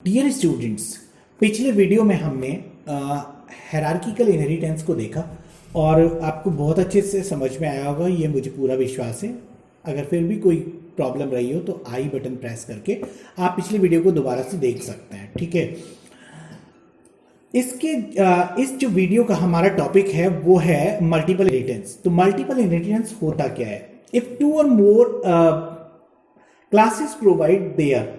Dear students, पिछले video में हमने हायरार्किकल इनहेरिटेंस को देखा और आपको बहुत अच्छे से समझ में आया होगा, ये मुझे पूरा विश्वास है। अगर फिर भी कोई प्रॉब्लम रही हो तो आई बटन प्रेस करके आप पिछले वीडियो को दोबारा से देख सकते हैं। ठीक है, इस जो वीडियो का हमारा टॉपिक है वो है मल्टीपल इनहेरिटेंस। तो मल्टीपल इनहेरिटेंस होता क्या है? इफ टू और more classes provide their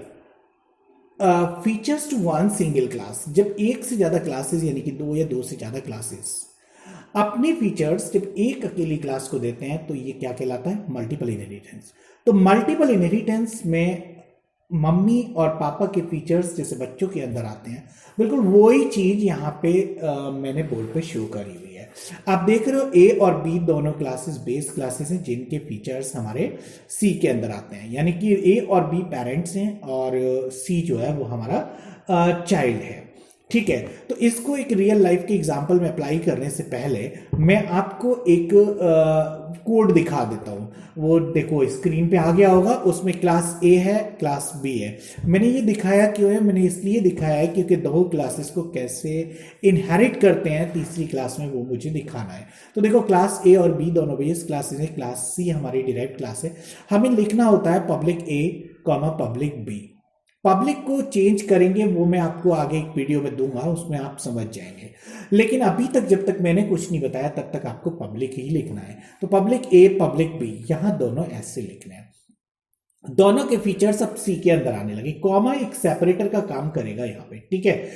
features to one single class, जब एक से ज्यादा क्लासेस यानी कि दो या दो से ज्यादा क्लासेस अपने फीचर्स जब एक अकेली क्लास को देते हैं तो ये क्या कहलाता है? Multiple inheritance. तो मल्टीपल इनहेरिटेंस में मम्मी और पापा के फीचर्स जैसे बच्चों के अंदर आते हैं, बिल्कुल वही चीज यहाँ पे मैंने बोर्ड पे शो करी हुई है। आप देख रहे हो ए और बी दोनों क्लासेस बेस क्लासेस हैं जिनके फीचर्स हमारे सी के अंदर आते हैं, यानी कि ए और बी पेरेंट्स हैं और सी जो है वो हमारा चाइल्ड है। ठीक है, तो इसको एक रियल लाइफ के एग्जांपल में अप्लाई करने से पहले मैं आपको एक कोड दिखा देता हूँ। वो देखो स्क्रीन पे आ गया होगा, उसमें क्लास ए है, क्लास बी है। मैंने ये दिखाया क्यों है? मैंने इसलिए दिखाया है क्योंकि दो क्लासेस को कैसे इनहेरिट करते हैं तीसरी क्लास में वो मुझे दिखाना है। तो देखो क्लास ए और बी दोनों बेस क्लासेस है, क्लास सी हमारी डिराइव्ड क्लास है। हमें लिखना होता है पब्लिक ए कॉमा पब्लिक बी। पब्लिक को चेंज करेंगे वो मैं आपको आगे एक वीडियो में दूंगा, उसमें आप समझ जाएंगे। लेकिन अभी तक जब तक मैंने कुछ नहीं बताया तब तक आपको पब्लिक ही लिखना है। तो पब्लिक ए पब्लिक बी यहां दोनों ऐसे लिखने हैं। दोनों के फीचर्स अब सी के अंदर आने लगे, कॉमा एक सेपरेटर का काम करेगा यहाँ पे। ठीक है,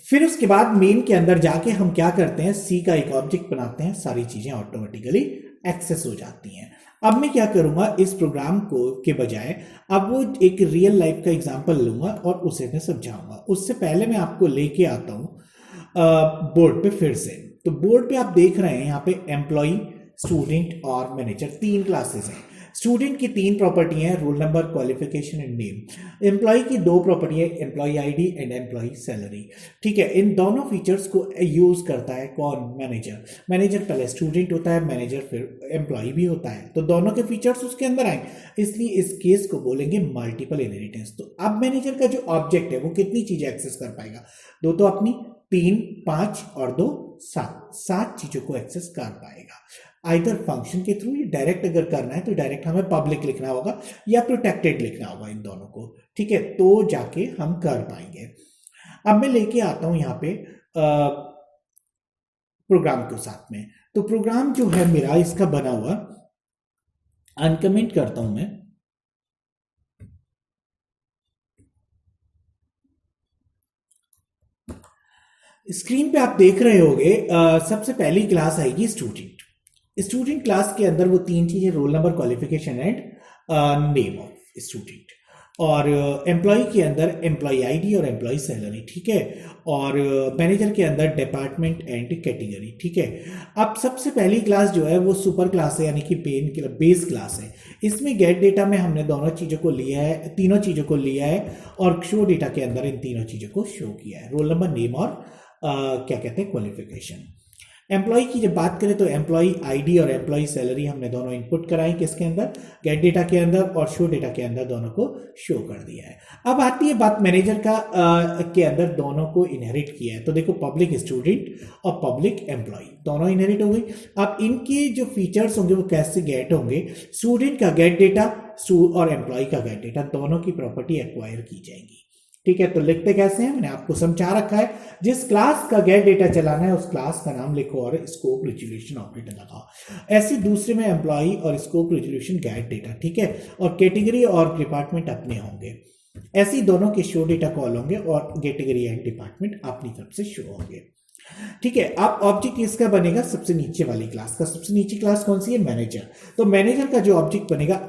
फिर उसके बाद मेन के अंदर जाके हम क्या करते हैं? सी का एक ऑब्जेक्ट बनाते हैं, सारी चीजें ऑटोमेटिकली एक्सेस हो जाती हैं। अब मैं क्या करूंगा, इस प्रोग्राम को के बजाय अब वो एक रियल लाइफ का एग्जांपल लूंगा और उसे मैं समझाऊंगा। उससे पहले मैं आपको लेके आता हूं बोर्ड पे फिर से। तो बोर्ड पे आप देख रहे हैं यहाँ पे एम्प्लॉय, स्टूडेंट और मैनेजर तीन क्लासेस हैं। स्टूडेंट की तीन प्रॉपर्टी हैं, roll number, qualification and name. Employee की दो प्रॉपर्टी है, employee ID and employee salary. ठीक है, इन दोनों फीचर्स को यूज करता है कौन? मैनेजर। मैनेजर पहले स्टूडेंट होता है, मैनेजर फिर एम्प्लॉय भी होता है, तो दोनों के फीचर्स उसके अंदर आए, इसलिए इस केस को बोलेंगे मल्टीपल इनहेरिटेंस। तो अब मैनेजर का जो ऑब्जेक्ट है वो कितनी चीजें एक्सेस कर पाएगा? दो तो अपनी, तीन, पांच और दो सात, सात चीजों को एक्सेस कर पाएगा। आइदर फंक्शन के थ्रू, या डायरेक्ट अगर करना है तो डायरेक्ट हमें पब्लिक लिखना होगा या प्रोटेक्टेड लिखना होगा, इन दोनों को। ठीक है, तो जाके हम कर पाएंगे। अब मैं लेके आता हूं यहाँ पे प्रोग्राम के साथ में। तो प्रोग्राम जो है मेरा इसका बना हुआ, अनकमेंट करता हूं मैं। स्क्रीन पे आप देख रहे होंगे सबसे पहली क्लास आएगी स्टूडेंट। स्टूडेंट क्लास के अंदर वो तीन चीजें, role number, qualification and name of student. और एम्प्लॉय के अंदर एम्प्लॉय आईडी और एम्प्लॉय सैलरी। ठीक है, और मैनेजर के अंदर डिपार्टमेंट एंड कैटेगरी। ठीक है, अब सबसे पहली क्लास जो है वो सुपर क्लास है, यानी कि बेस क्लास है। इसमें गेट डेटा में हमने दोनों चीजों को लिया है, तीनों चीजों को लिया है, और शो डेटा के अंदर इन तीनों चीजों को शो किया है, रोल नंबर, नेम और क्या कहते हैं, क्वालिफिकेशन। एम्प्लॉय की जब बात करें तो एम्प्लॉय आईडी और एम्प्लॉय सैलरी हमने दोनों इनपुट कराई, किसके अंदर? गेट डेटा के अंदर, और शो डेटा के अंदर दोनों को शो कर दिया है। अब आती है बात मैनेजर का के अंदर दोनों को इनहेरिट किया है। तो देखो पब्लिक स्टूडेंट और पब्लिक एम्प्लॉय दोनों इनहेरिट हो गई। अब इनके जो फीचर्स होंगे वो कैसे गेट होंगे? स्टूडेंट का गेट डेटा और एम्प्लॉय का गेट डेटा दोनों की प्रॉपर्टी एक्वायर की जाएगी। ठीक है, तो लिखते कैसे हैं मैंने आपको समझा रखा है। जिस क्लास का गेट डेटा चलाना है उस क्लास का नाम लिखो और स्कोप रिजोल्यूशन ऑपरेटर लगाओ। ऐसे दूसरे में एम्प्लॉय और स्कोप रिजोल्यूशन गेट डेटा। ठीक है, और कैटेगरी और डिपार्टमेंट अपने होंगे। ऐसे दोनों के शो डेटा कॉल होंगे और कैटेगरी एंड डिपार्टमेंट अपनी तरफ से शो होंगे। ठीक है, अब ऑब्जेक्ट इसका बनेगा सबसे नीचे वाली क्लास का। सबसे नीचे क्लास कौन सी है? मैनेजर। तो मैनेजर का जो ऑब्जेक्ट बनेगा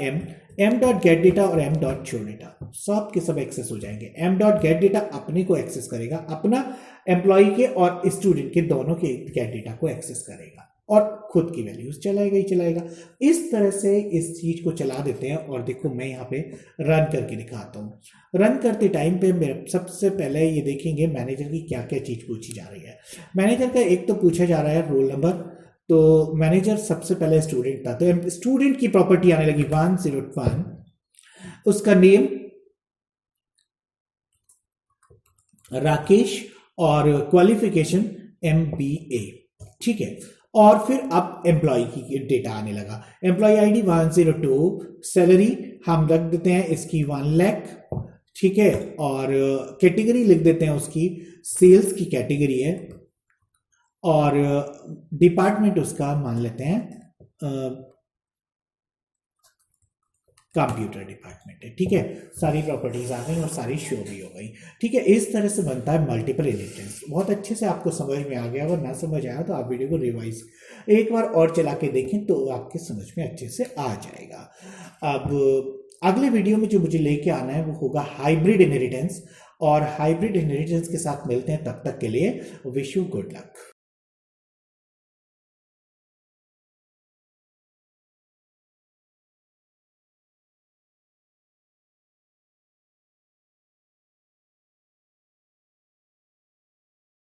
एम डॉट गेट डेटा और एम डॉट शो डेटा, सब के सब एक्सेस हो जाएंगे। एम डॉट गेट डेटा अपने को एक्सेस करेगा, अपना एम्प्लॉय के और स्टूडेंट के दोनों के गेट डेटा को एक्सेस करेगा और खुद की वैल्यूज चलाएगा ही चलाएगा। इस तरह से इस चीज को चला देते हैं। और देखो मैं यहाँ पे रन करके दिखाता हूँ। रन करते टाइम पे मेरे सबसे पहले ये देखेंगे मैनेजर की क्या क्या चीज पूछी जा रही है। मैनेजर का एक तो पूछा जा रहा है रोल नंबर। तो मैनेजर सबसे पहले स्टूडेंट था, तो स्टूडेंट की प्रॉपर्टी आने लगी 101। उसका नेम राकेश और क्वालिफिकेशन MBA, ठीक है। और फिर अब एम्प्लॉय की डेटा आने लगा, एम्प्लॉय आईडी 102, सैलरी हम रख देते हैं इसकी 1 लाख, ठीक है। और कैटेगरी लिख देते हैं उसकी सेल्स की कैटेगरी है, और डिपार्टमेंट उसका मान लेते हैं कंप्यूटर डिपार्टमेंट है, ठीक है। सारी प्रॉपर्टीज आ गई और सारी शो भी हो गई, ठीक है। इस तरह से बनता है मल्टीपल इनहेरिटेंस। बहुत अच्छे से आपको समझ में आ गया, अगर ना समझ आया तो आप वीडियो को रिवाइज एक बार और चला के देखें तो आपके समझ में अच्छे से आ जाएगा। अब अगले वीडियो में जो मुझे लेके आना है वो होगा हाइब्रिड इनहेरिटेंस, और हाइब्रिड इनहेरिटेंस के साथ मिलते हैं, तब तक के लिए विश यू गुड लक।